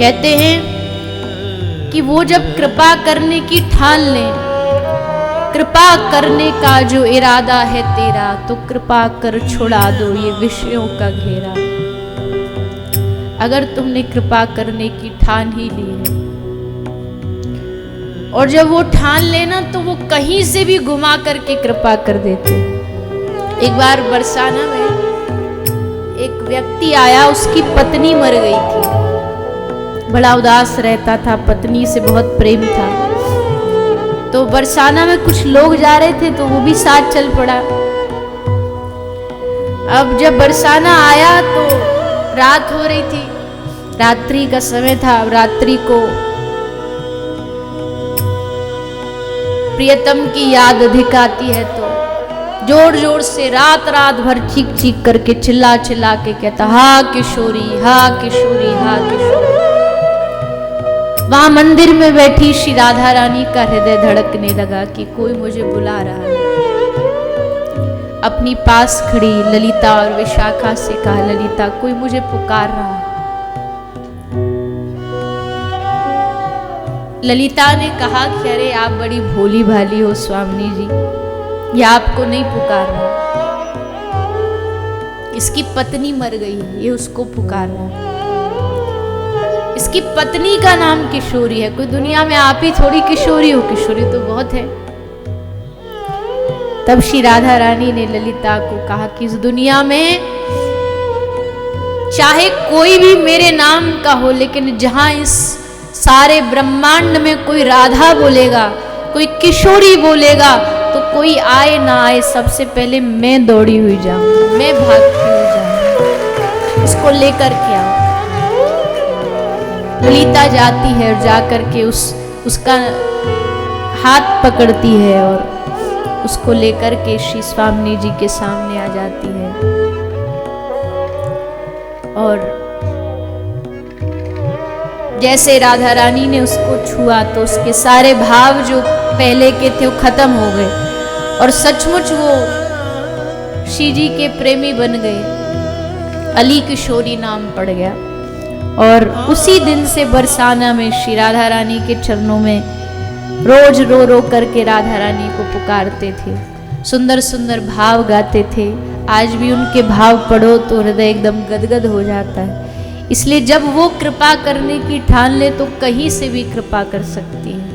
कहते हैं कि वो जब कृपा करने की ठान लें, कृपा करने का जो इरादा है तेरा, तो कृपा कर छुड़ा दो ये विषयों का घेरा। अगर तुमने कृपा करने की ठान ही ली है, और जब वो ठान लेना तो वो कहीं से भी घुमा करके कृपा कर देते। एक बार बरसाना में एक व्यक्ति आया, उसकी पत्नी मर गई थी, बड़ा उदास रहता था, पत्नी से बहुत प्रेम था। तो बरसाना में कुछ लोग जा रहे थे तो वो भी साथ चल पड़ा। अब जब बरसाना आया तो रात हो रही थी, रात्रि का समय था। अब रात्रि को प्रियतम की याद अधिक आती है तो जोर जोर से रात रात भर चीख चीख करके चिल्ला चिल्ला के कहता, हा किशोरी, हा किशोरी, हा किशोरी। वहां मंदिर में बैठी श्री राधा रानी का हृदय धड़कने लगा कि कोई मुझे बुला रहा है। अपनी पास खड़ी ललिता और विशाखा से कहा, ललिता कोई मुझे पुकार रहा है। ललिता ने कहा कि अरे आप बड़ी भोली भाली हो स्वामिनी जी, ये आपको नहीं पुकार रहा, इसकी पत्नी मर गई है, ये उसको पुकार रहा है। इसकी पत्नी का नाम किशोरी है, कोई दुनिया में आप ही थोड़ी किशोरी हो, किशोरी तो बहुत है। तब श्री राधा रानी ने ललिता को कहा कि इस दुनिया में चाहे कोई भी मेरे नाम का हो, लेकिन जहां इस सारे ब्रह्मांड में कोई राधा बोलेगा, कोई किशोरी बोलेगा, तो कोई आए ना आए, सबसे पहले मैं दौड़ी हुई जाऊं, मैं भागती हुई जाऊं, इसको लेकर के आओ। ललिता जाती है और जाकर के उसका हाथ पकड़ती है और उसको लेकर के श्री स्वामिनी जी के सामने आ जाती है। और जैसे राधा रानी ने उसको छुआ तो उसके सारे भाव जो पहले के थे वो खत्म हो गए और सचमुच वो श्री जी के प्रेमी बन गए। अली किशोरी नाम पड़ गया। और उसी दिन से बरसाना में श्री राधा रानी के चरणों में रोज रो रो करके राधा रानी को पुकारते थे, सुंदर सुंदर भाव गाते थे। आज भी उनके भाव पढ़ो तो हृदय एकदम गदगद हो जाता है। इसलिए जब वो कृपा करने की ठान ले तो कहीं से भी कृपा कर सकती है।